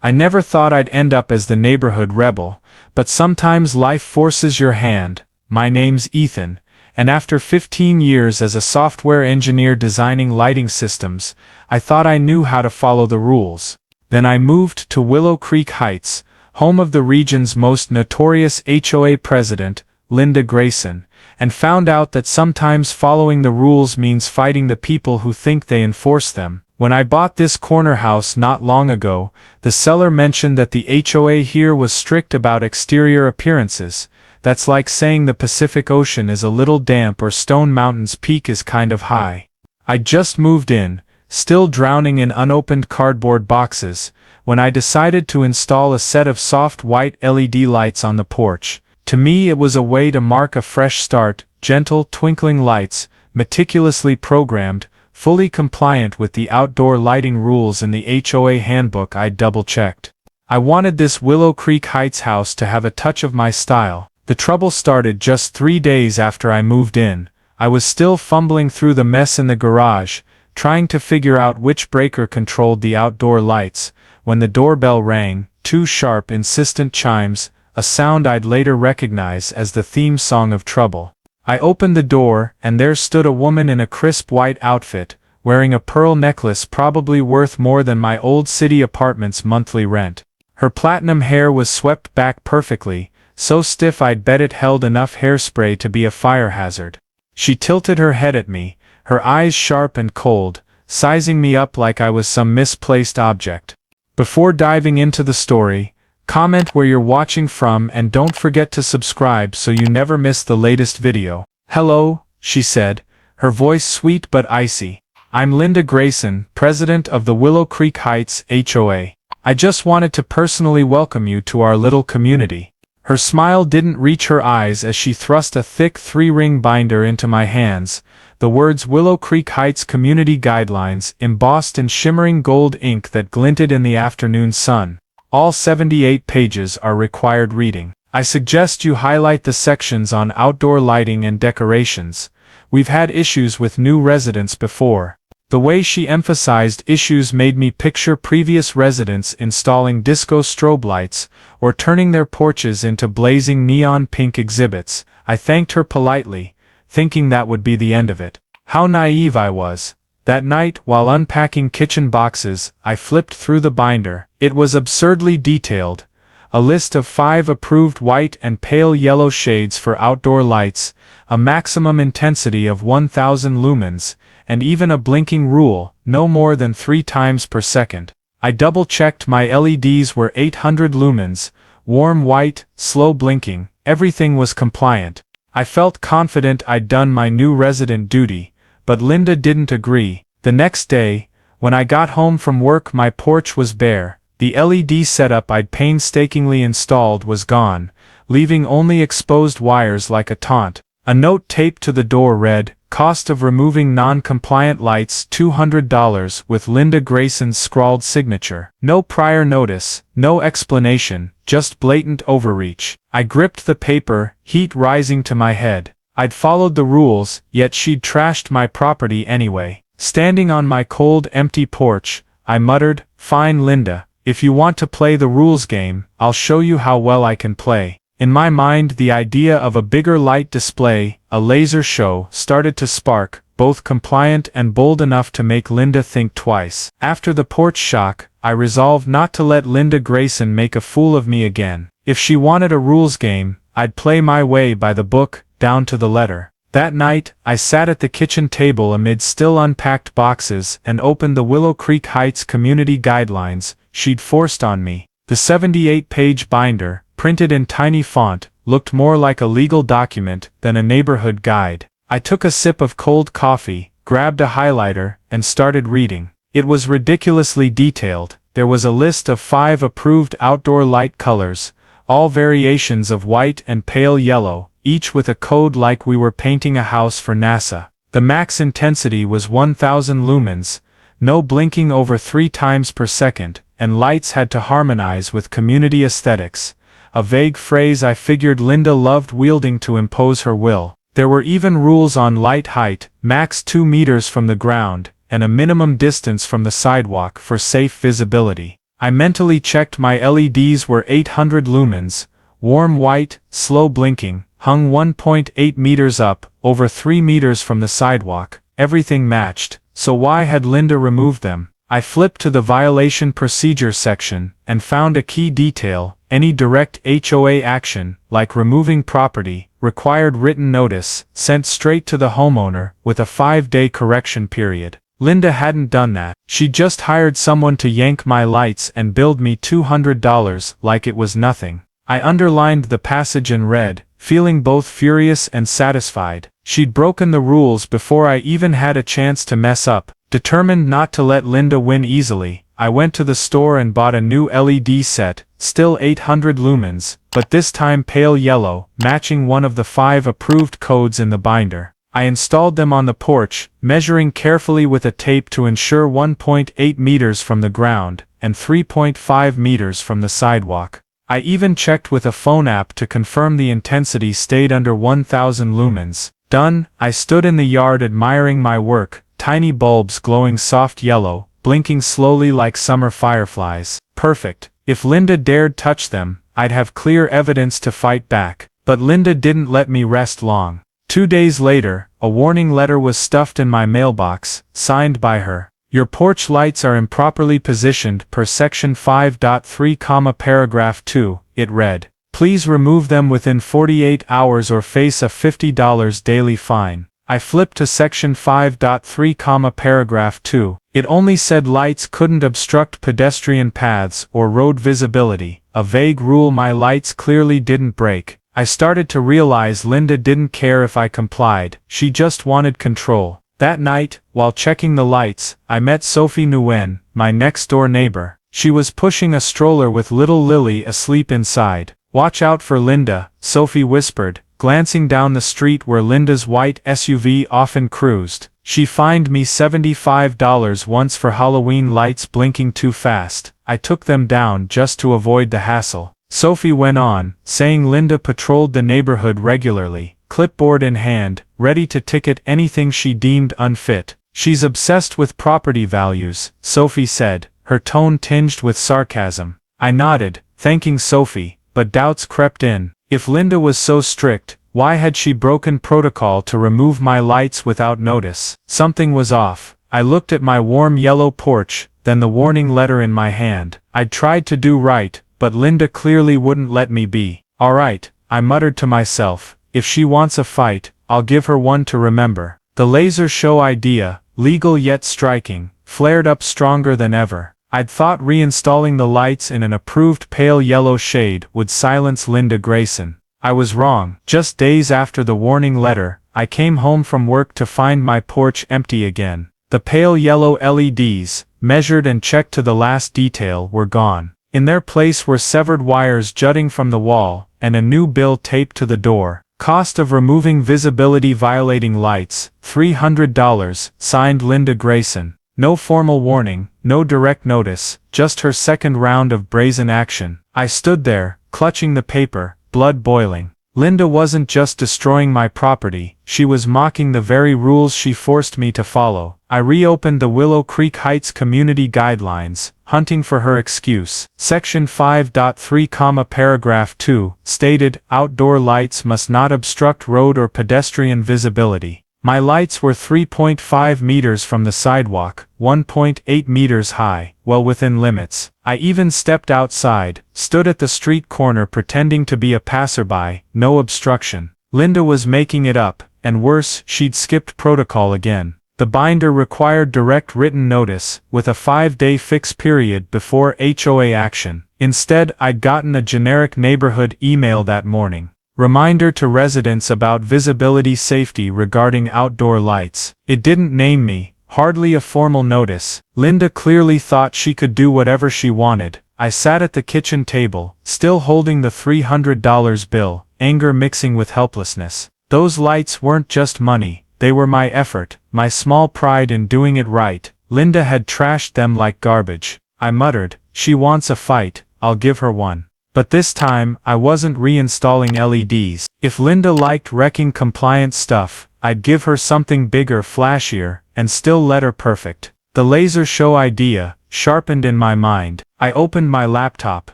I never thought I'd end up as the neighborhood rebel, but sometimes life forces your hand. My name's Ethan, and after 15 years as a software engineer designing lighting systems, I thought I knew how to follow the rules. Then I moved to Willow Creek Heights, home of the region's most notorious HOA president, Linda Grayson, and found out that sometimes following the rules means fighting the people who think they enforce them. When I bought this corner house not long ago, the seller mentioned that the HOA here was strict about exterior appearances. That's like saying the Pacific Ocean is a little damp or Stone Mountain's peak is kind of high. I'd just moved in, still drowning in unopened cardboard boxes, when I decided to install a set of soft white LED lights on the porch. To me it was a way to mark a fresh start, gentle twinkling lights, meticulously programmed, fully compliant with the outdoor lighting rules in the HOA handbook I'd double-checked. I wanted this Willow Creek Heights house to have a touch of my style. The trouble started just 3 days after I moved in. I was still fumbling through the mess in the garage, trying to figure out which breaker controlled the outdoor lights, when the doorbell rang, 2 sharp, insistent chimes, a sound I'd later recognize as the theme song of Trouble. I opened the door, and there stood a woman in a crisp white outfit, wearing a pearl necklace probably worth more than my old city apartment's monthly rent. Her platinum hair was swept back perfectly, so stiff I'd bet it held enough hairspray to be a fire hazard. She tilted her head at me, her eyes sharp and cold, sizing me up like I was some misplaced object. Before diving into the story, comment where you're watching from and don't forget to subscribe so you never miss the latest video. Hello, she said, her voice sweet but icy. I'm Linda Grayson, president of the Willow Creek Heights HOA. I just wanted to personally welcome you to our little community. Her smile didn't reach her eyes as she thrust a thick 3-ring binder into my hands, the words Willow Creek Heights Community Guidelines embossed in shimmering gold ink that glinted in the afternoon sun. All 78 pages are required reading. I suggest you highlight the sections on outdoor lighting and decorations. We've had issues with new residents before. The way she emphasized issues made me picture previous residents installing disco strobe lights, or turning their porches into blazing neon pink exhibits. I thanked her politely, thinking that would be the end of it. How naive I was. That night, while unpacking kitchen boxes, I flipped through the binder. It was absurdly detailed. A list of 5 approved white and pale yellow shades for outdoor lights, a maximum intensity of 1000 lumens, and even a blinking rule, no more than 3 times per second. I double-checked my LEDs were 800 lumens, warm white, slow blinking, everything was compliant. I felt confident I'd done my new resident duty, but Linda didn't agree. The next day, when I got home from work, my porch was bare. The LED setup I'd painstakingly installed was gone, leaving only exposed wires like a taunt. A note taped to the door read, "Cost of removing non-compliant lights $200 with Linda Grayson's scrawled signature." No prior notice, no explanation, just blatant overreach. I gripped the paper, heat rising to my head. I'd followed the rules, yet she'd trashed my property anyway. Standing on my cold, empty porch, I muttered, "Fine, Linda, if you want to play the rules game, I'll show you how well I can play." In my mind, the idea of a bigger light display, a laser show, started to spark, both compliant and bold enough to make Linda think twice. After the porch shock, I resolved not to let Linda Grayson make a fool of me again. If she wanted a rules game, I'd play my way by the book, down to the letter. That night, I sat at the kitchen table amid still unpacked boxes and opened the Willow Creek Heights Community Guidelines she'd forced on me. The 78-page binder, printed in tiny font, looked more like a legal document than a neighborhood guide. I took a sip of cold coffee, grabbed a highlighter, and started reading. It was ridiculously detailed. There was a list of 5 approved outdoor light colors, all variations of white and pale yellow, each with a code like we were painting a house for NASA. The max intensity was 1000 lumens, no blinking over 3 times per second, and lights had to harmonize with community aesthetics, a vague phrase I figured Linda loved wielding to impose her will. There were even rules on light height, max 2 meters from the ground, and a minimum distance from the sidewalk for safe visibility. I mentally checked my LEDs were 800 lumens, warm white, slow blinking, hung 1.8 meters up, over 3 meters from the sidewalk. Everything matched, so why had Linda removed them? I flipped to the violation procedure section, and found a key detail: any direct HOA action, like removing property, required written notice, sent straight to the homeowner, with a 5-day correction period. Linda hadn't done that. She just hired someone to yank my lights and billed me $200 like it was nothing. I underlined the passage and read, feeling both furious and satisfied. She'd broken the rules before I even had a chance to mess up. Determined not to let Linda win easily, I went to the store and bought a new LED set, still 800 lumens, but this time pale yellow, matching one of the 5 approved codes in the binder. I installed them on the porch, measuring carefully with a tape to ensure 1.8 meters from the ground, and 3.5 meters from the sidewalk. I even checked with a phone app to confirm the intensity stayed under 1000 lumens. Done. I stood in the yard admiring my work, tiny bulbs glowing soft yellow, blinking slowly like summer fireflies. Perfect. If Linda dared touch them, I'd have clear evidence to fight back. But Linda didn't let me rest long. 2 days later, a warning letter was stuffed in my mailbox, signed by her. Your porch lights are improperly positioned per section 5.3, paragraph 2, it read. Please remove them within 48 hours or face a $50 daily fine. I flipped to section 5.3, paragraph 2. It only said lights couldn't obstruct pedestrian paths or road visibility, a vague rule my lights clearly didn't break. I started to realize Linda didn't care if I complied, she just wanted control. That night, while checking the lights, I met Sophie Nguyen, my next-door neighbor. She was pushing a stroller with little Lily asleep inside. Watch out for Linda, Sophie whispered, glancing down the street where Linda's white SUV often cruised. She fined me $75 once for Halloween lights blinking too fast. I took them down just to avoid the hassle. Sophie went on, saying Linda patrolled the neighborhood regularly, clipboard in hand, ready to ticket anything she deemed unfit. She's obsessed with property values, Sophie said, her tone tinged with sarcasm. I nodded, thanking Sophie, but doubts crept in. If Linda was so strict, why had she broken protocol to remove my lights without notice? Something was off. I looked at my warm yellow porch, then the warning letter in my hand. I'd tried to do right, but Linda clearly wouldn't let me be. All right, I muttered to myself, if she wants a fight, I'll give her one to remember. The laser show idea, legal yet striking, flared up stronger than ever. I'd thought reinstalling the lights in an approved pale yellow shade would silence Linda Grayson. I was wrong. Just days after the warning letter, I came home from work to find my porch empty again. The pale yellow LEDs, measured and checked to the last detail, were gone. In their place were severed wires jutting from the wall, and a new bill taped to the door. Cost of removing visibility-violating lights, $300, signed Linda Grayson. No formal warning, no direct notice, just her second round of brazen action. I stood there, clutching the paper, blood boiling. Linda wasn't just destroying my property, she was mocking the very rules she forced me to follow. I reopened the Willow Creek Heights Community Guidelines, hunting for her excuse. Section 5.3, paragraph 2, stated, outdoor lights must not obstruct road or pedestrian visibility. My lights were 3.5 meters from the sidewalk, 1.8 meters high, well within limits. I even stepped outside, stood at the street corner pretending to be a passerby, no obstruction. Linda was making it up, and worse, she'd skipped protocol again. The binder required direct written notice, with a 5-day fix period before HOA action. Instead, I'd gotten a generic neighborhood email that morning. Reminder to residents about visibility safety regarding outdoor lights. It didn't name me, hardly a formal notice. Linda clearly thought she could do whatever she wanted. I sat at the kitchen table, still holding the $300 bill, anger mixing with helplessness. Those lights weren't just money, they were my effort, my small pride in doing it right. Linda had trashed them like garbage. I muttered, she wants a fight, I'll give her one. But this time, I wasn't reinstalling LEDs. If Linda liked wrecking compliance stuff, I'd give her something bigger, flashier, and still let her perfect. The laser show idea, sharpened in my mind. I opened my laptop,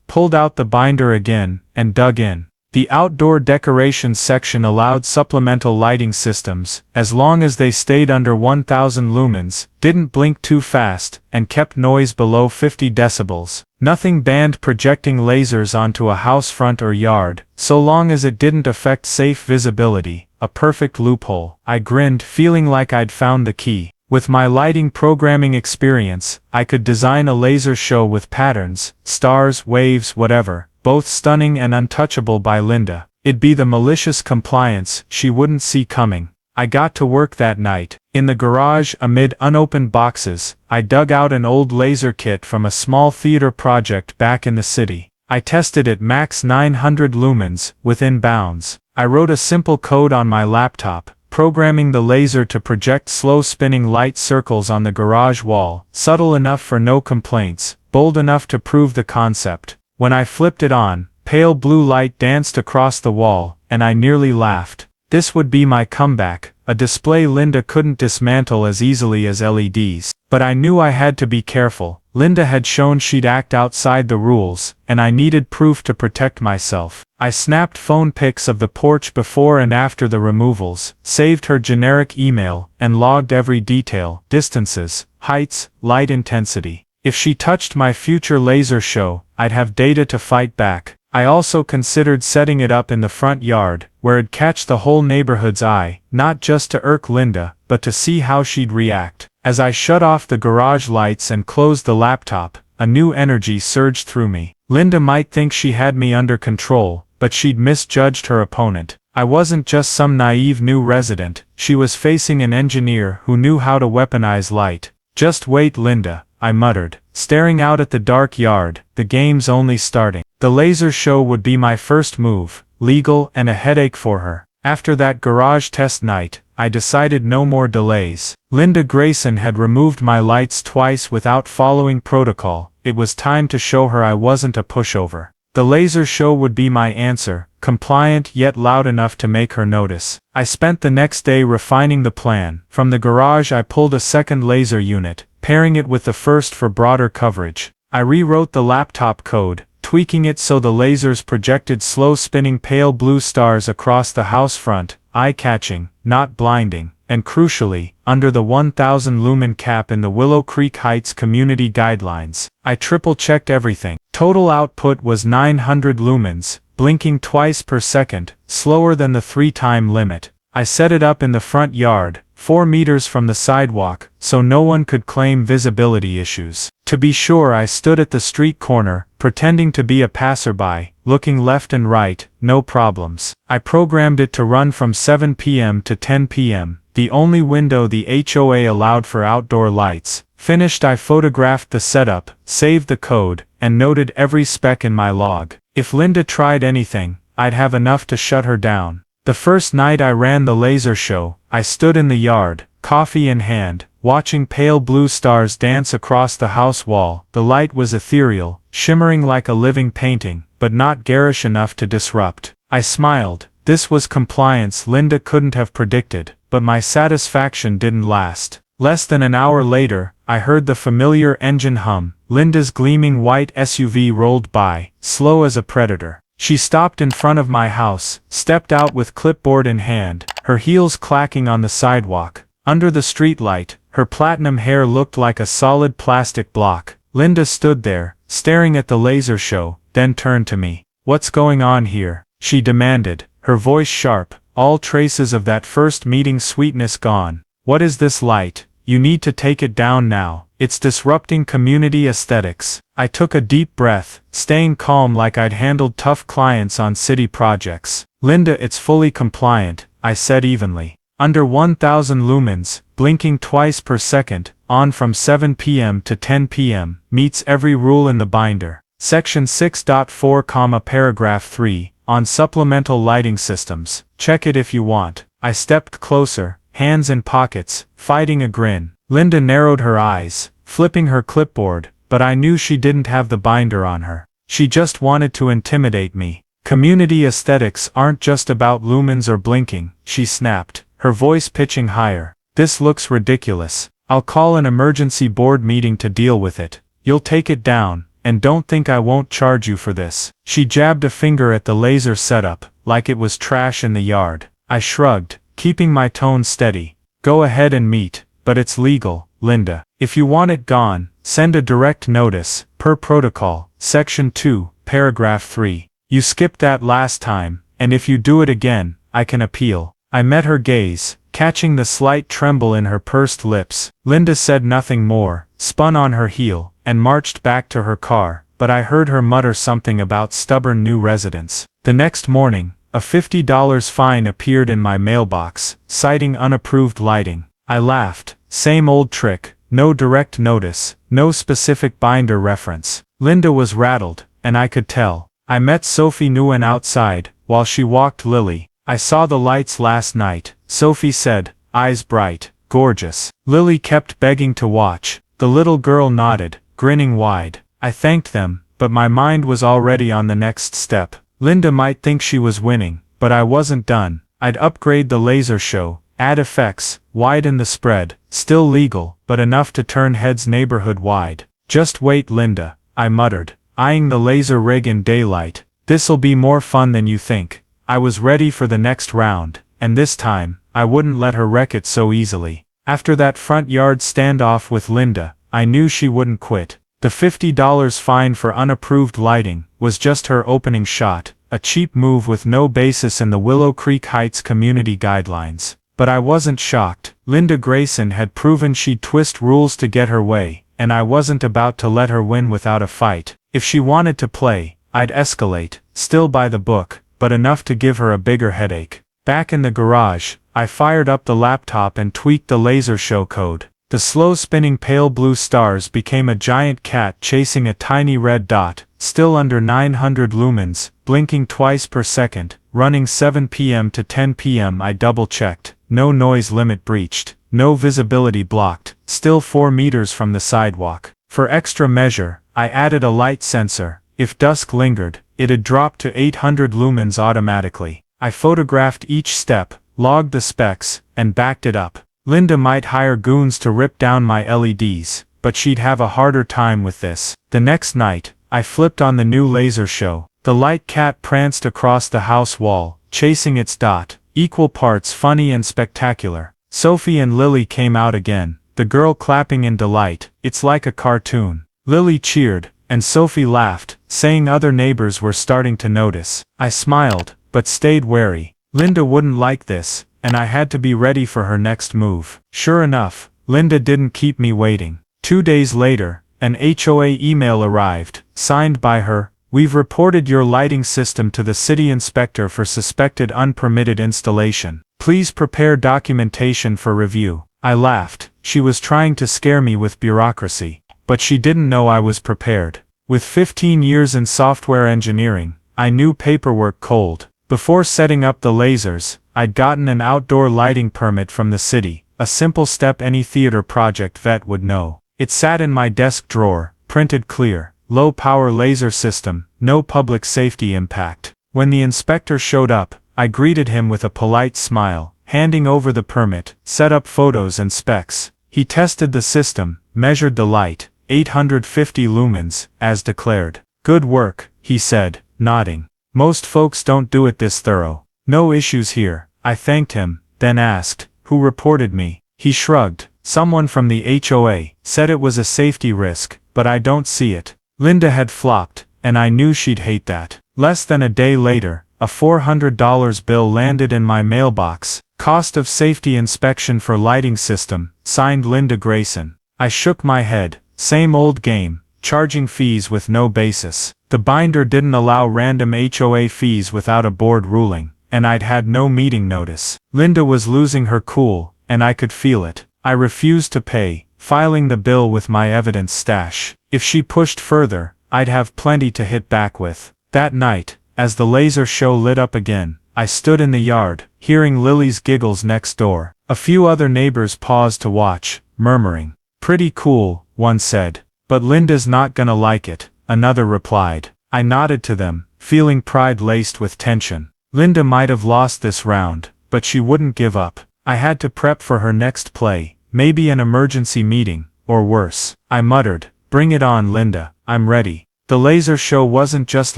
pulled out the binder again, and dug in. The outdoor decorations section allowed supplemental lighting systems, as long as they stayed under 1000 lumens, didn't blink too fast, and kept noise below 50 decibels. Nothing banned projecting lasers onto a house front or yard, so long as it didn't affect safe visibility. A perfect loophole. I grinned, feeling like I'd found the key. With my lighting programming experience, I could design a laser show with patterns, stars, waves, whatever, both stunning and untouchable by Linda. It'd be the malicious compliance she wouldn't see coming. I got to work that night. In the garage, amid unopened boxes, I dug out an old laser kit from a small theater project back in the city. I tested it max 900 lumens, within bounds. I wrote a simple code on my laptop, programming the laser to project slow-spinning light circles on the garage wall, subtle enough for no complaints, bold enough to prove the concept. When I flipped it on, pale blue light danced across the wall, and I nearly laughed. This would be my comeback, a display Linda couldn't dismantle as easily as LEDs. But I knew I had to be careful. Linda had shown she'd act outside the rules, and I needed proof to protect myself. I snapped phone pics of the porch before and after the removals, saved her generic email, and logged every detail: distances, heights, light intensity. If she touched my future laser show, I'd have data to fight back. I also considered setting it up in the front yard, where it'd catch the whole neighborhood's eye, not just to irk Linda, but to see how she'd react. As I shut off the garage lights and closed the laptop, a new energy surged through me. Linda might think she had me under control, but she'd misjudged her opponent. I wasn't just some naive new resident, she was facing an engineer who knew how to weaponize light. Just wait, Linda, I muttered, staring out at the dark yard. The game's only starting. The laser show would be my first move, legal and a headache for her. After that garage test night, I decided no more delays. Linda Grayson had removed my lights twice without following protocol. It was time to show her I wasn't a pushover. The laser show would be my answer, compliant yet loud enough to make her notice. I spent the next day refining the plan. From the garage I pulled a second laser unit, pairing it with the first for broader coverage. I rewrote the laptop code, tweaking it so the lasers projected slow-spinning pale blue stars across the house front, eye-catching, not blinding, and crucially, under the 1000 lumen cap in the Willow Creek Heights community guidelines. I triple-checked everything. Total output was 900 lumens, blinking twice per second, slower than the 3-time limit. I set it up in the front yard, 4 meters from the sidewalk, so no one could claim visibility issues. To be sure, I stood at the street corner, pretending to be a passerby, looking left and right, no problems. I programmed it to run from 7 p.m. to 10 p.m., the only window the HOA allowed for outdoor lights. Finished, I photographed the setup, saved the code, and noted every spec in my log. If Linda tried anything, I'd have enough to shut her down. The first night I ran the laser show, I stood in the yard, coffee in hand, watching pale blue stars dance across the house wall. The light was ethereal, shimmering like a living painting, but not garish enough to disrupt. I smiled. This was compliance Linda couldn't have predicted, but my satisfaction didn't last. Less than an hour later, I heard the familiar engine hum. Linda's gleaming white SUV rolled by, slow as a predator. She stopped in front of my house, stepped out with clipboard in hand, her heels clacking on the sidewalk. Under the streetlight, her platinum hair looked like a solid plastic block. Linda stood there, staring at the laser show, then turned to me. "What's going on here?" she demanded, her voice sharp, all traces of that first meeting sweetness gone. "What is this light? You need to take it down now. It's disrupting community aesthetics." I took a deep breath, staying calm like I'd handled tough clients on city projects. "Linda, it's fully compliant," I said evenly. "Under 1000 lumens, blinking twice per second, on from 7 p.m. to 10 p.m., meets every rule in the binder. Section 6.4, paragraph 3, on supplemental lighting systems. Check it if you want." I stepped closer, hands in pockets, fighting a grin. Linda narrowed her eyes, flipping her clipboard, but I knew she didn't have the binder on her. She just wanted to intimidate me. "Community aesthetics aren't just about lumens or blinking," she snapped, her voice pitching higher. "This looks ridiculous. I'll call an emergency board meeting to deal with it. You'll take it down, and don't think I won't charge you for this. She jabbed a finger at the laser setup, like it was trash in the yard. I shrugged, keeping my tone steady. Go ahead and meet, but it's legal, Linda. If you want it gone, send a direct notice, per protocol, Section 2, Paragraph 3. You skipped that last time, and if you do it again, I can appeal. I met her gaze, catching the slight tremble in her pursed lips. Linda said nothing more, spun on her heel, and marched back to her car, but I heard her mutter something about stubborn new residents. The next morning, a $50 fine appeared in my mailbox, citing unapproved lighting. I laughed. Same old trick, no direct notice, no specific binder reference. Linda was rattled, and I could tell. I met Sophie Nguyen outside, while she walked Lily. I saw the lights last night, Sophie said, eyes bright, gorgeous. Lily kept begging to watch. The little girl nodded, grinning wide. I thanked them, but my mind was already on the next step. Linda might think she was winning, but I wasn't done. I'd upgrade the laser show, add effects, widen the spread, still legal, but enough to turn heads neighborhood wide. Just wait, Linda, I muttered, eyeing the laser rig in daylight. This'll be more fun than you think. I was ready for the next round, and this time, I wouldn't let her wreck it so easily. After that front yard standoff with Linda, I knew she wouldn't quit. The $50 fine for unapproved lighting was just her opening shot, a cheap move with no basis in the Willow Creek Heights community guidelines. But I wasn't shocked. Linda Grayson had proven she'd twist rules to get her way, and I wasn't about to let her win without a fight. If she wanted to play, I'd escalate, still by the book, but enough to give her a bigger headache. Back in the garage, I fired up the laptop and tweaked the laser show code. The slow-spinning pale blue stars became a giant cat chasing a tiny red dot, still under 900 lumens, blinking twice per second, running 7 p.m. to 10 p.m. I double-checked, no noise limit breached, no visibility blocked, still 4 meters from the sidewalk. For extra measure, I added a light sensor. If dusk lingered, it'd drop to 800 lumens automatically. I photographed each step, logged the specs, and backed it up. Linda might hire goons to rip down my LEDs, but she'd have a harder time with this. The next night, I flipped on the new laser show. The light cat pranced across the house wall, chasing its dot, equal parts funny and spectacular. Sophie and Lily came out again, the girl clapping in delight. It's like a cartoon. Lily cheered, and Sophie laughed, saying other neighbors were starting to notice. I smiled, but stayed wary. Linda wouldn't like this, and I had to be ready for her next move. Sure enough, Linda didn't keep me waiting. 2 days later, an HOA email arrived, signed by her. We've reported your lighting system to the city inspector for suspected unpermitted installation. Please prepare documentation for review. I laughed. She was trying to scare me with bureaucracy, but she didn't know I was prepared. With 15 years in software engineering, I knew paperwork cold. Before setting up the lasers, I'd gotten an outdoor lighting permit from the city, a simple step any theater project vet would know. It sat in my desk drawer, printed clear, low-power laser system, no public safety impact. When the inspector showed up, I greeted him with a polite smile, handing over the permit, set up photos and specs. He tested the system, measured the light, 850 lumens, as declared. Good work, he said, nodding. Most folks don't do it this thorough. No issues here. I thanked him, then asked, who reported me? He shrugged. Someone from the HOA, said it was a safety risk, but I don't see it. Linda had flopped, and I knew she'd hate that. Less than a day later, a $400 bill landed in my mailbox. Cost of safety inspection for lighting system, signed Linda Grayson. I shook my head. Same old game, charging fees with no basis. The binder didn't allow random HOA fees without a board ruling, and I'd had no meeting notice. Linda was losing her cool, and I could feel it. I refused to pay, filing the bill with my evidence stash. If she pushed further, I'd have plenty to hit back with. That night, as the laser show lit up again, I stood in the yard, hearing Lily's giggles next door. A few other neighbors paused to watch, murmuring. Pretty cool, one said. But Linda's not gonna like it, another replied. I nodded to them, feeling pride laced with tension. Linda might have lost this round, but she wouldn't give up. I had to prep for her next play, maybe an emergency meeting, or worse. I muttered, "Bring it on, Linda, I'm ready." The laser show wasn't just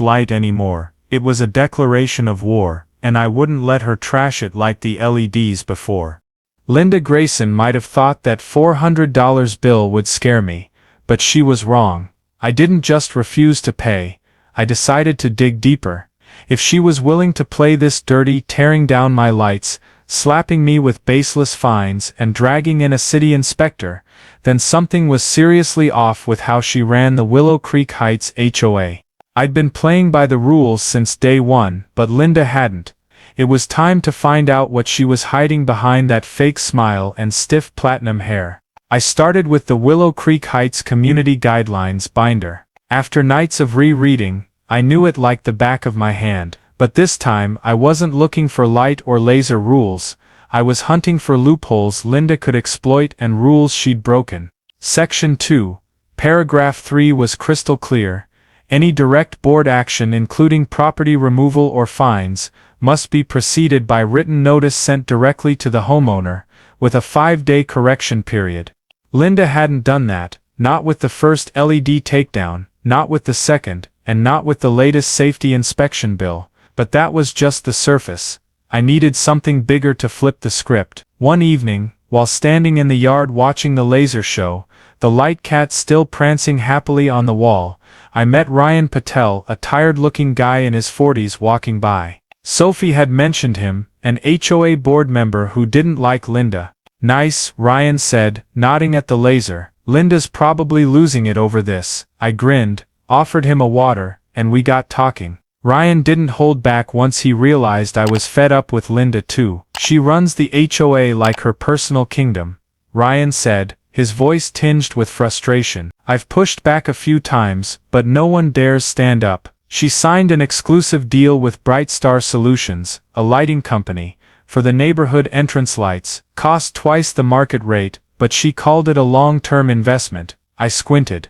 light anymore, it was a declaration of war, and I wouldn't let her trash it like the LEDs before. Linda Grayson might have thought that $400 bill would scare me, but she was wrong. I didn't just refuse to pay, I decided to dig deeper. If she was willing to play this dirty, tearing down my lights, slapping me with baseless fines and dragging in a city inspector, then something was seriously off with how she ran the Willow Creek Heights HOA. I'd been playing by the rules since day one, but Linda hadn't. It was time to find out what she was hiding behind that fake smile and stiff platinum hair. I started with the Willow Creek Heights Community Guidelines binder. After nights of rereading, I knew it like the back of my hand, but this time I wasn't looking for light or laser rules, I was hunting for loopholes Linda could exploit and rules she'd broken. Section 2, Paragraph 3 was crystal clear. Any direct board action including property removal or fines must be preceded by written notice sent directly to the homeowner, with a 5-day correction period. Linda hadn't done that, not with the first LED takedown, not with the second, and not with the latest safety inspection bill, but that was just the surface. I needed something bigger to flip the script. One evening, while standing in the yard watching the laser show, the light cat still prancing happily on the wall, I met Ryan Patel, a tired-looking guy in his 40s walking by. Sophie had mentioned him, an HOA board member who didn't like Linda. "Nice," Ryan said, nodding at the laser. "Linda's probably losing it over this." I grinned, offered him a water, and we got talking. Ryan didn't hold back once he realized I was fed up with Linda too. "She runs the HOA like her personal kingdom," Ryan said, his voice tinged with frustration. "I've pushed back a few times, but no one dares stand up. She signed an exclusive deal with Bright Star Solutions, a lighting company, for the neighborhood entrance lights, cost twice the market rate, but she called it a long-term investment." I squinted.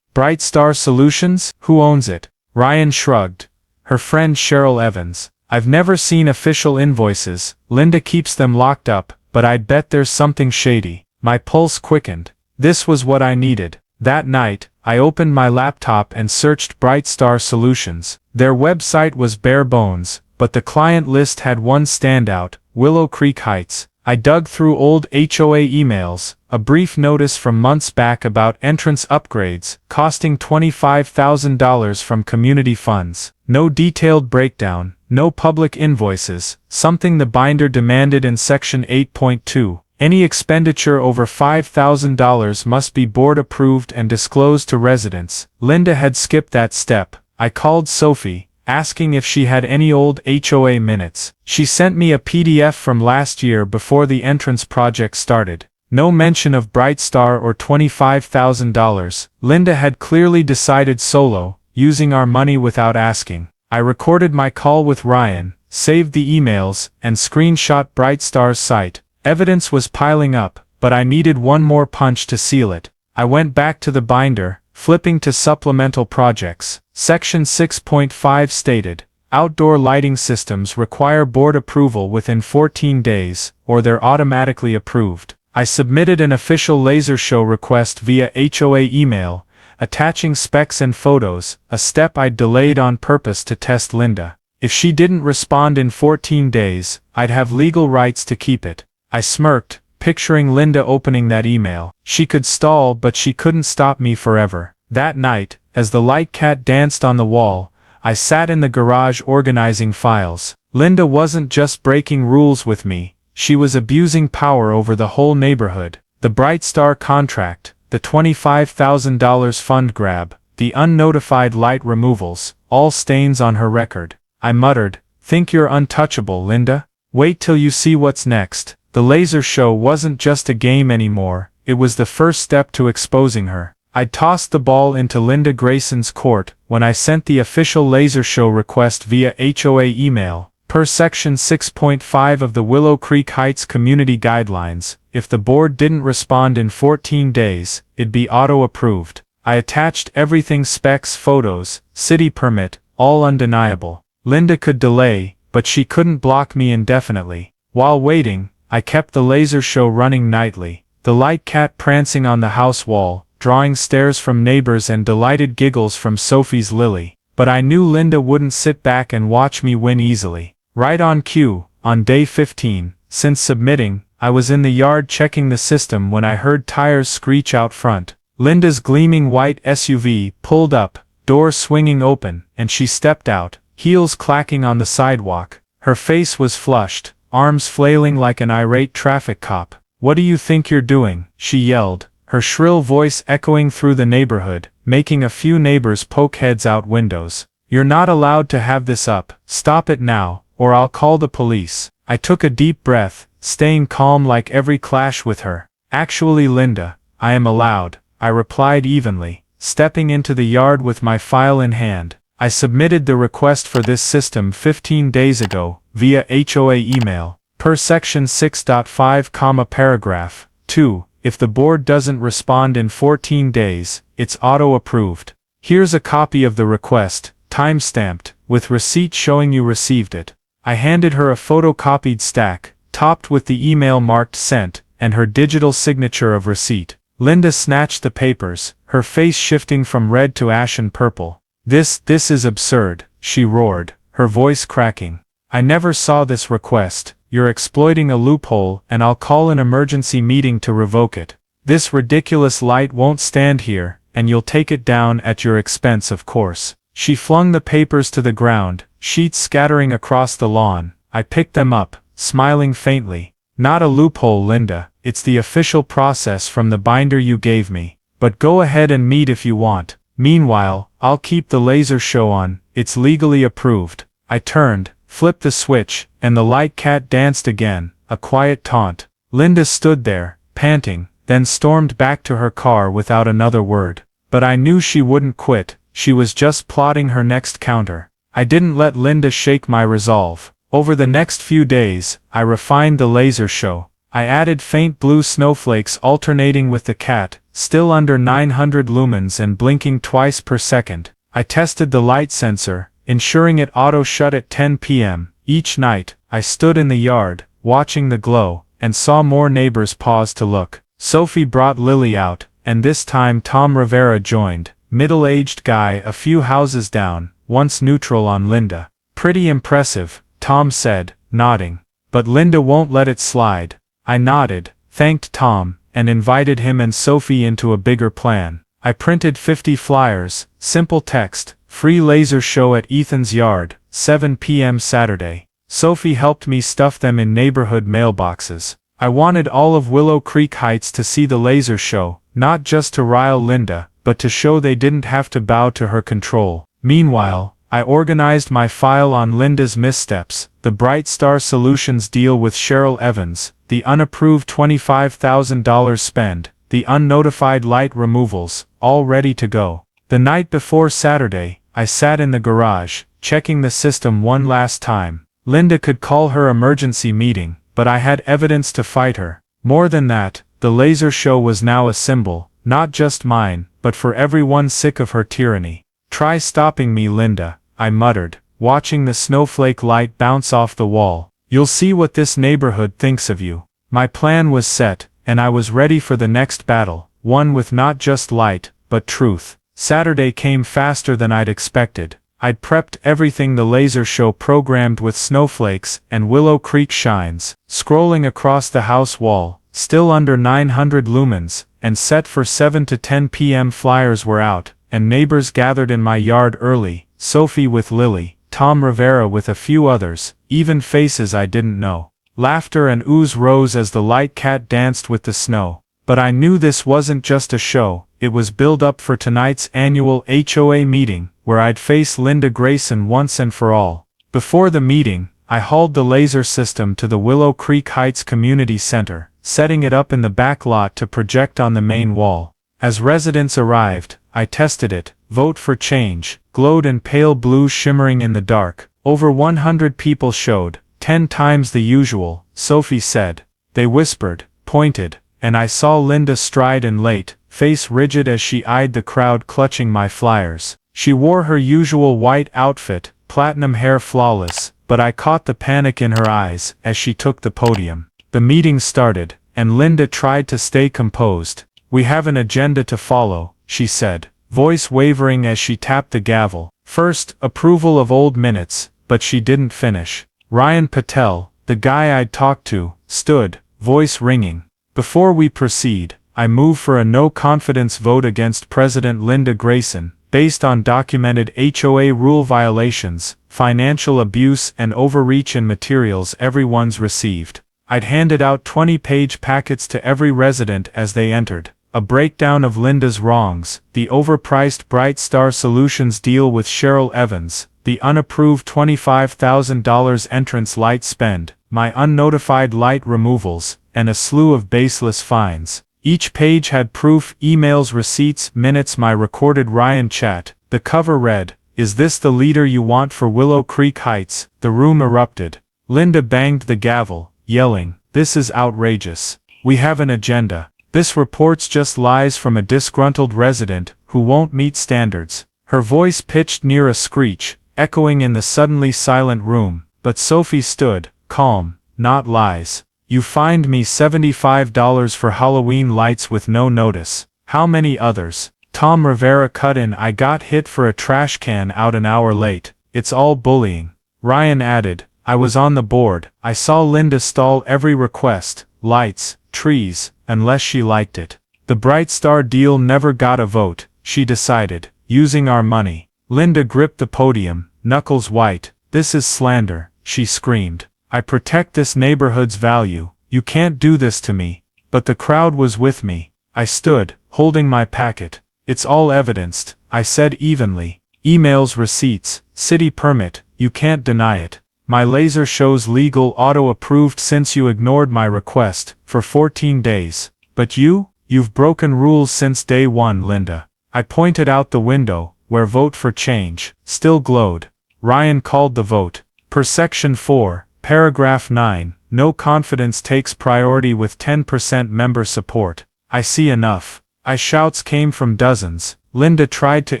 "Bright Star Solutions? Who owns it?" Ryan shrugged. "Her friend Cheryl Evans. I've never seen official invoices, Linda keeps them locked up, but I'd bet there's something shady." My pulse quickened. This was what I needed. That night, I opened my laptop and searched Bright Star Solutions. Their website was bare bones, but the client list had one standout: Willow Creek Heights. I dug through old HOA emails, a brief notice from months back about entrance upgrades, costing $25,000 from community funds. No detailed breakdown, no public invoices, something the binder demanded in Section 8.2. Any expenditure over $5,000 must be board approved and disclosed to residents. Linda had skipped that step. I called Sophie, asking if she had any old HOA minutes. She sent me a PDF from last year before the entrance project started. No mention of Bright Star or $25,000. Linda had clearly decided solo, using our money without asking. I recorded my call with Ryan, saved the emails, and screenshot Bright Star's site. Evidence was piling up, but I needed one more punch to seal it. I went back to the binder, flipping to supplemental projects. Section 6.5 stated, outdoor lighting systems require board approval within 14 days, or they're automatically approved. I submitted an official laser show request via HOA email, attaching specs and photos, a step I'd delayed on purpose to test Linda. If she didn't respond in 14 days, I'd have legal rights to keep it. I smirked, picturing Linda opening that email. She could stall, but she couldn't stop me forever. That night, as the light cat danced on the wall, I sat in the garage organizing files. Linda wasn't just breaking rules with me, she was abusing power over the whole neighborhood. The Bright Star contract, the $25,000 fund grab, the unnotified light removals, all stains on her record. I muttered, "Think you're untouchable, Linda? Wait till you see what's next." The laser show wasn't just a game anymore, it was the first step to exposing her. I'd tossed the ball into Linda Grayson's court when I sent the official laser show request via HOA email. Per Section 6.5 of the Willow Creek Heights Community Guidelines, if the board didn't respond in 14 days, it'd be auto-approved. I attached everything: specs, photos, city permit, all undeniable. Linda could delay, but she couldn't block me indefinitely. While waiting, I kept the laser show running nightly, the light cat prancing on the house wall, drawing stares from neighbors and delighted giggles from Sophie's Lily. But I knew Linda wouldn't sit back and watch me win easily. Right on cue, on day 15, since submitting, I was in the yard checking the system when I heard tires screech out front. Linda's gleaming white SUV pulled up, door swinging open, and she stepped out, heels clacking on the sidewalk. Her face was flushed, arms flailing like an irate traffic cop. "What do you think you're doing?" she yelled, her shrill voice echoing through the neighborhood, making a few neighbors poke heads out windows. "You're not allowed to have this up. Stop it now, or I'll call the police." I took a deep breath, staying calm like every clash with her. "Actually, Linda, I am allowed," I replied evenly, stepping into the yard with my file in hand. "I submitted the request for this system 15 days ago, via HOA email, per section 6.5, paragraph 2. If the board doesn't respond in 14 days, it's auto-approved. Here's a copy of the request, time-stamped, with receipt showing you received it." I handed her a photocopied stack, topped with the email marked sent, and her digital signature of receipt. Linda snatched the papers, her face shifting from red to ashen purple. This is absurd," she roared, her voice cracking. "I never saw this request. You're exploiting a loophole, and I'll call an emergency meeting to revoke it. This ridiculous light won't stand here, and you'll take it down at your expense, of course." She flung the papers to the ground, sheets scattering across the lawn. I picked them up, smiling faintly. "Not a loophole, Linda, it's the official process from the binder you gave me. But go ahead and meet if you want. Meanwhile, I'll keep the laser show on, it's legally approved." I turned, flipped the switch, and the light cat danced again, a quiet taunt. Linda stood there, panting, then stormed back to her car without another word. But I knew she wouldn't quit, she was just plotting her next counter. I didn't let Linda shake my resolve. Over the next few days, I refined the laser show. I added faint blue snowflakes alternating with the cat, still under 900 lumens and blinking twice per second. I tested the light sensor, ensuring it auto-shut at 10 p.m. Each night, I stood in the yard, watching the glow, and saw more neighbors pause to look. Sophie brought Lily out, and this time Tom Rivera joined, middle-aged guy a few houses down, once neutral on Linda. "Pretty impressive," Tom said, nodding. "But Linda won't let it slide." I nodded, thanked Tom, and invited him and Sophie into a bigger plan. I printed 50 flyers, simple text, "Free laser show at Ethan's yard, 7 p.m. Saturday." Sophie helped me stuff them in neighborhood mailboxes. I wanted all of Willow Creek Heights to see the laser show, not just to rile Linda, but to show they didn't have to bow to her control. Meanwhile, I organized my file on Linda's missteps, the Bright Star Solutions deal with Cheryl Evans, the unapproved $25,000 spend, the unnotified light removals, all ready to go. The night before Saturday, I sat in the garage, checking the system one last time. Linda could call her emergency meeting, but I had evidence to fight her. More than that, the laser show was now a symbol, not just mine, but for everyone sick of her tyranny. "Try stopping me, Linda," I muttered, watching the snowflake light bounce off the wall. "You'll see what this neighborhood thinks of you." My plan was set, and I was ready for the next battle, one with not just light, but truth. Saturday came faster than I'd expected. I'd prepped everything the laser show programmed with snowflakes and Willow Creek shines, scrolling across the house wall, still under 900 lumens, and set for 7 to 10 p.m. Flyers were out, and neighbors gathered in my yard early, Sophie with Lily, Tom Rivera with a few others, even faces I didn't know. Laughter and ooze rose as the light cat danced with the snow. But I knew this wasn't just a show, it was build-up for tonight's annual HOA meeting, where I'd face Linda Grayson once and for all. Before the meeting, I hauled the laser system to the Willow Creek Heights Community Center, setting it up in the back lot to project on the main wall. As residents arrived, I tested it. Vote for Change glowed in pale blue shimmering in the dark. Over 100 people showed, 10 times the usual, Sophie said. They whispered, pointed, and I saw Linda stride in late, face rigid as she eyed the crowd clutching my flyers. She wore her usual white outfit, platinum hair flawless, but I caught the panic in her eyes as she took the podium. The meeting started, and Linda tried to stay composed. We have an agenda to follow, she said, voice wavering as she tapped the gavel. First, approval of old minutes, but she didn't finish. Ryan Patel, the guy I'd talked to, stood, voice ringing. Before we proceed, I move for a no-confidence vote against President Linda Grayson, based on documented HOA rule violations, financial abuse and overreach in materials everyone's received. I'd handed out 20-page packets to every resident as they entered. A breakdown of Linda's wrongs, the overpriced Bright Star Solutions deal with Cheryl Evans, the unapproved $25,000 entrance light spend, my unnotified light removals, and a slew of baseless fines. Each page had proof, emails, receipts, minutes, my recorded Ryan chat. The cover read, "Is this the leader you want for Willow Creek Heights?" The room erupted. Linda banged the gavel, yelling, "This is outrageous. We have an agenda. This report's just lies from a disgruntled resident who won't meet standards." Her voice pitched near a screech, echoing in the suddenly silent room, but Sophie stood, calm. "Not lies. You fined me $75 for Halloween lights with no notice. How many others?" Tom Rivera cut in. "I got hit for a trash can out an hour late. It's all bullying." Ryan added, "I was on the board. I saw Linda stall every request, lights, trees, unless she liked it. The Bright Star deal never got a vote, she decided, using our money." Linda gripped the podium, knuckles white. "This is slander," she screamed. "I protect this neighborhood's value. You can't do this to me." But the crowd was with me. I stood, holding my packet. "It's all evidenced," I said evenly. "Emails, receipts, city permit, you can't deny it. My laser shows legal, auto-approved since you ignored my request for 14 days. But you've broken rules since day one, Linda." I pointed out the window, where Vote for Change still glowed. Ryan called the vote. Per Section 4, Paragraph 9, no confidence takes priority with 10% member support. "I see enough." Shouts came from dozens. Linda tried to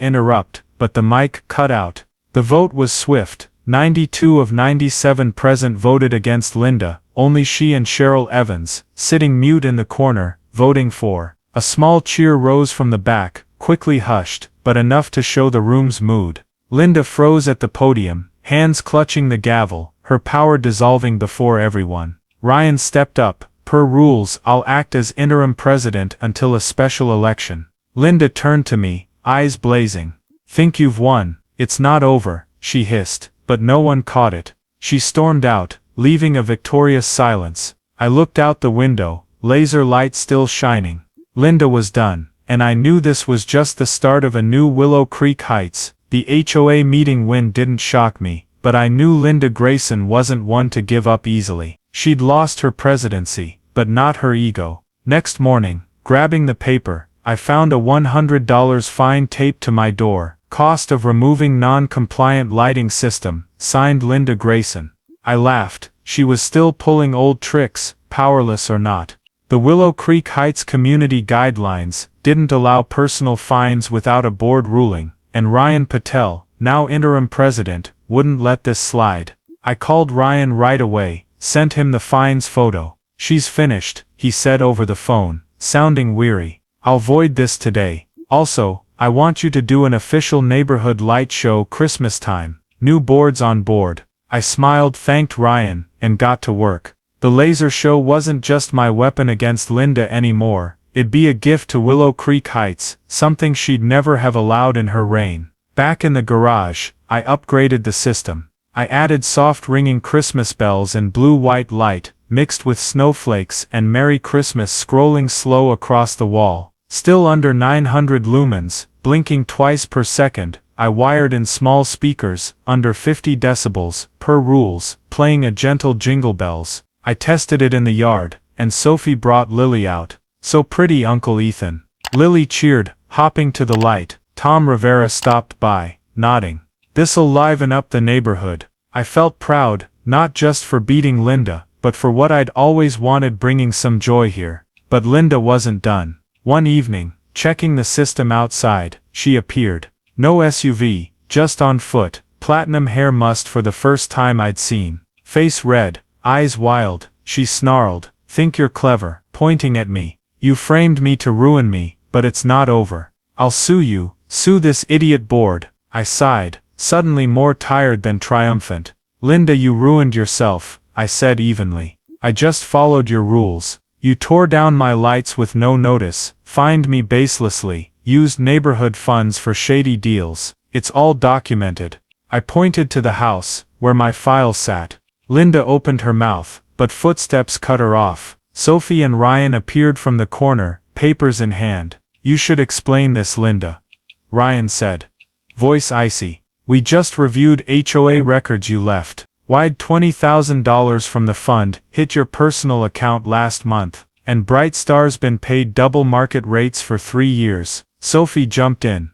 interrupt, but the mic cut out. The vote was swift. 92 of 97 present voted against Linda, only she and Cheryl Evans, sitting mute in the corner, voting for. A small cheer rose from the back, quickly hushed, but enough to show the room's mood. Linda froze at the podium, hands clutching the gavel, her power dissolving before everyone. Ryan stepped up. "Per rules, I'll act as interim president until a special election." Linda turned to me, eyes blazing. "Think you've won? It's not over," she hissed, but no one caught it. She stormed out, leaving a victorious silence. I looked out the window, laser light still shining. Linda was done, and I knew this was just the start of a new Willow Creek Heights. The HOA meeting win didn't shock me, but I knew Linda Grayson wasn't one to give up easily. She'd lost her presidency, but not her ego. Next morning, grabbing the paper, I found a $100 fine taped to my door. "Cost of removing non-compliant lighting system, signed Linda Grayson." I laughed. She was still pulling old tricks, powerless or not. The Willow Creek Heights community guidelines didn't allow personal fines without a board ruling, and Ryan Patel, now interim president, wouldn't let this slide. I called Ryan right away, sent him the fines photo. "She's finished," he said over the phone, sounding weary. "I'll void this today. Also, I want you to do an official neighborhood light show Christmas time. New boards on board." I smiled, thanked Ryan, and got to work. The laser show wasn't just my weapon against Linda anymore. It'd be a gift to Willow Creek Heights, something she'd never have allowed in her reign. Back in the garage, I upgraded the system. I added soft ringing Christmas bells and blue-white light, mixed with snowflakes and Merry Christmas scrolling slow across the wall. Still under 900 lumens, blinking twice per second, I wired in small speakers, under 50 decibels, per rules, playing a gentle jingle bells. I tested it in the yard, and Sophie brought Lily out. "So pretty, Uncle Ethan." Lily cheered, hopping to the light. Tom Rivera stopped by, nodding. "This'll liven up the neighborhood." I felt proud, not just for beating Linda, but for what I'd always wanted, bringing some joy here. But Linda wasn't done. One evening, checking the system outside, she appeared. No SUV, just on foot, platinum hair mussed for the first time I'd seen. Face red, eyes wild, she snarled, "Think you're clever," pointing at me. You framed me to ruin me, but it's not over. I'll sue you, sue this idiot board, I sighed, suddenly more tired than triumphant. Linda, you ruined yourself, I said evenly. I just followed your rules. You tore down my lights with no notice, fined me baselessly, used neighborhood funds for shady deals. It's all documented. I pointed to the house, where my file sat. Linda opened her mouth, but footsteps cut her off. Sophie and Ryan appeared from the corner, papers in hand. You should explain this, Linda, Ryan said. Voice icy. We just reviewed HOA records you left. Why'd $20,000 from the fund hit your personal account last month, and Bright Star's been paid double market rates for 3 years. Sophie jumped in.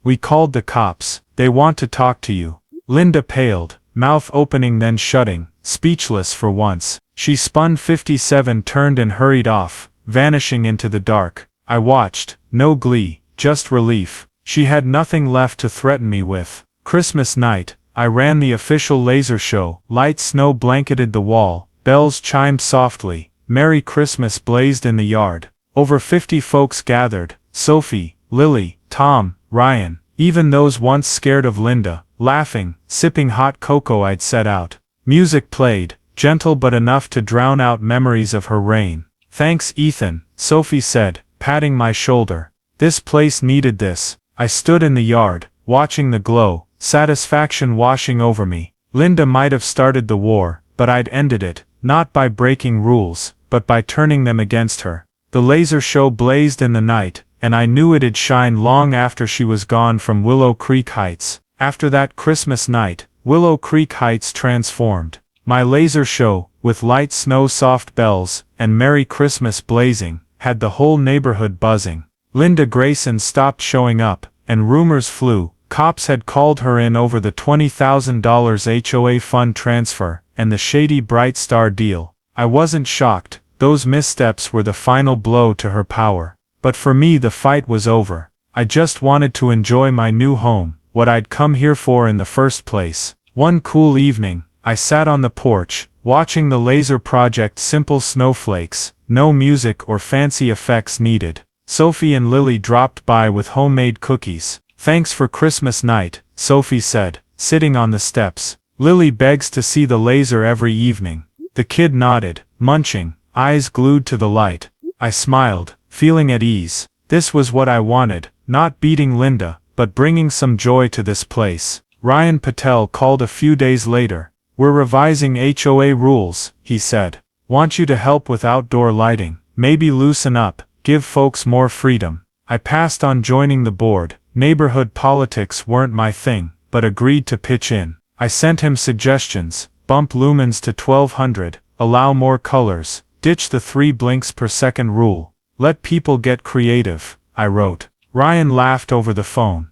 We called the cops. They want to talk to you. Linda paled, mouth opening then shutting, speechless for once. She spun 57, turned and hurried off, vanishing into the dark. I watched, no glee, just relief. She had nothing left to threaten me with. Christmas night, I ran the official laser show. Light snow blanketed the wall, bells chimed softly, Merry Christmas blazed in the yard. Over 50 folks gathered, Sophie, Lily, Tom, Ryan, even those once scared of Linda, laughing, sipping hot cocoa I'd set out. Music played, gentle but enough to drown out memories of her reign. Thanks, Ethan, Sophie said, patting my shoulder. This place needed this. I stood in the yard, watching the glow, satisfaction washing over me. Linda might have started the war, but I'd ended it, not by breaking rules, but by turning them against her. The laser show blazed in the night, and I knew it'd shine long after she was gone from Willow Creek Heights. After that Christmas night, Willow Creek Heights transformed. My laser show, with light snow soft bells, and Merry Christmas blazing, had the whole neighborhood buzzing. Linda Grayson stopped showing up, and rumors flew. Cops had called her in over the $20,000 HOA fund transfer, and the shady Bright Star deal. I wasn't shocked. Those missteps were the final blow to her power. But for me the fight was over. I just wanted to enjoy my new home, what I'd come here for in the first place. One cool evening, I sat on the porch, watching the laser project. Simple snowflakes, no music or fancy effects needed. Sophie and Lily dropped by with homemade cookies. Thanks for Christmas night, Sophie said, sitting on the steps. Lily begs to see the laser every evening. The kid nodded, munching, eyes glued to the light. I smiled, feeling at ease. This was what I wanted, not beating Linda, but bringing some joy to this place. Ryan Patel called a few days later. We're revising HOA rules, he said. Want you to help with outdoor lighting, maybe loosen up, give folks more freedom. I passed on joining the board. Neighborhood politics weren't my thing, but agreed to pitch in. I sent him suggestions: bump lumens to 1200, allow more colors, ditch the 3 blinks per second rule. Let people get creative, I wrote. Ryan laughed over the phone.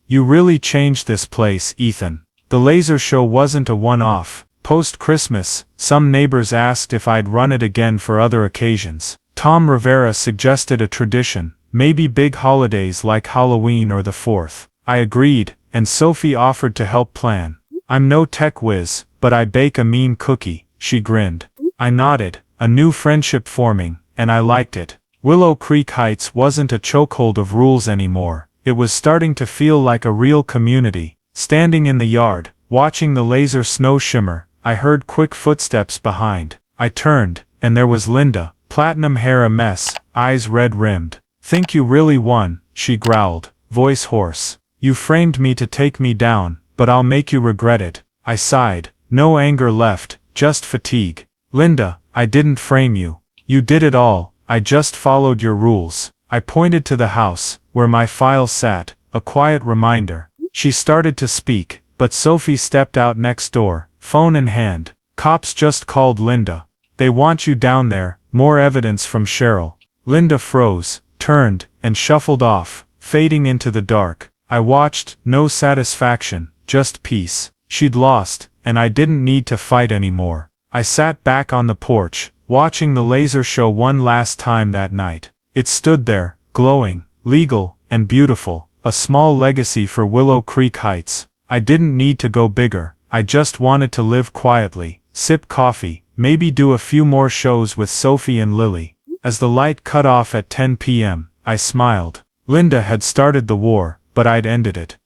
You really changed this place, Ethan. The laser show wasn't a one-off. Post-Christmas, some neighbors asked if I'd run it again for other occasions. Tom Rivera suggested a tradition, maybe big holidays like Halloween or the 4th. I agreed, and Sophie offered to help plan. I'm no tech whiz, but I bake a mean cookie, she grinned. I nodded, a new friendship forming, and I liked it. Willow Creek Heights wasn't a chokehold of rules anymore. It was starting to feel like a real community. Standing in the yard, watching the laser snow shimmer, I heard quick footsteps behind. I turned, and there was Linda, platinum hair a mess, eyes red-rimmed. Think you really won, she growled, voice hoarse. You framed me to take me down, but I'll make you regret it. I sighed, no anger left, just fatigue. Linda, I didn't frame you. You did it all, I just followed your rules. I pointed to the house, where my file sat, a quiet reminder. She started to speak, but Sophie stepped out next door, phone in hand. Cops just called Linda. They want you down there, more evidence from Cheryl. Linda froze, turned, and shuffled off, fading into the dark. I watched, no satisfaction, just peace. She'd lost, and I didn't need to fight anymore. I sat back on the porch, watching the laser show one last time that night. It stood there, glowing, legal, and beautiful, a small legacy for Willow Creek Heights. I didn't need to go bigger, I just wanted to live quietly, sip coffee, maybe do a few more shows with Sophie and Lily. As the light cut off at 10 p.m., I smiled. Linda had started the war, but I'd ended it.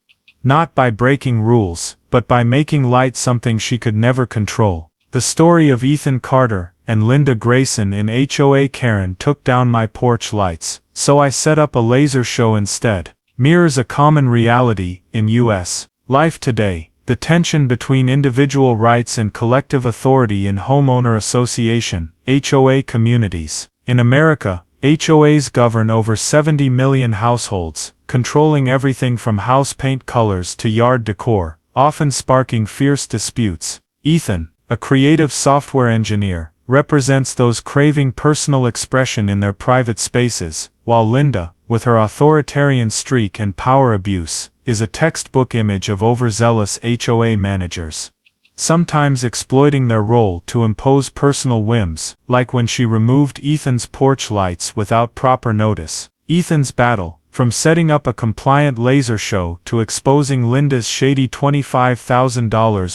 Not by breaking rules, but by making light something she could never control. The story of Ethan Carter and Linda Grayson in HOA. Karen took down my porch lights, so I set up a laser show instead. Mirrors a common reality in U.S. life today, the tension between individual rights and collective authority in homeowner association, HOA communities. In America, HOAs govern over 70 million households, controlling everything from house paint colors to yard decor, often sparking fierce disputes. Ethan, a creative software engineer, represents those craving personal expression in their private spaces, while Linda, with her authoritarian streak and power abuse, is a textbook image of overzealous HOA managers, sometimes exploiting their role to impose personal whims, like when she removed Ethan's porch lights without proper notice. Ethan's battle, from setting up a compliant laser show to exposing Linda's shady $25,000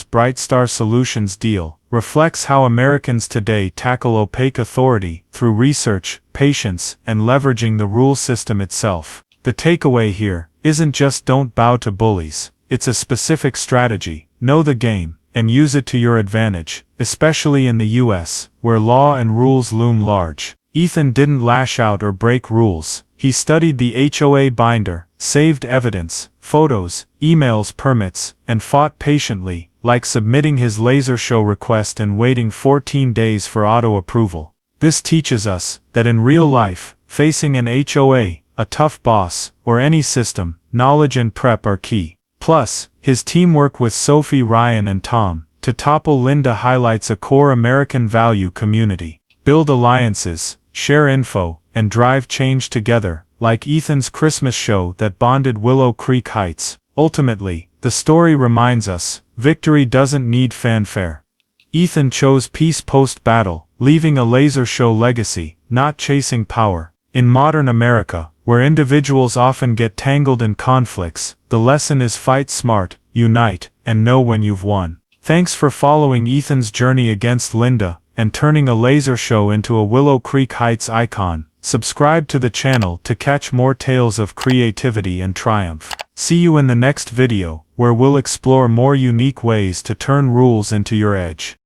Brightstar Solutions deal, reflects how Americans today tackle opaque authority through research, patience, and leveraging the rule system itself. The takeaway here isn't just don't bow to bullies, it's a specific strategy. Know the game and use it to your advantage, especially in the US, where law and rules loom large. Ethan didn't lash out or break rules. He studied the HOA binder, saved evidence, photos, emails, permits, and fought patiently, like submitting his laser show request and waiting 14 days for auto approval. This teaches us that in real life, facing an HOA, a tough boss, or any system, knowledge and prep are key. Plus, his teamwork with Sophie, Ryan, and Tom to topple Linda highlights a core American value: community. Build alliances, share info, and drive change together, like Ethan's Christmas show that bonded Willow Creek Heights. Ultimately, the story reminds us, victory doesn't need fanfare. Ethan chose peace post-battle, leaving a laser show legacy, not chasing power. In modern America, where individuals often get tangled in conflicts, the lesson is fight smart, unite, and know when you've won. Thanks for following Ethan's journey against Linda and turning a laser show into a Willow Creek Heights icon. Subscribe to the channel to catch more tales of creativity and triumph. See you in the next video, where we'll explore more unique ways to turn rules into your edge.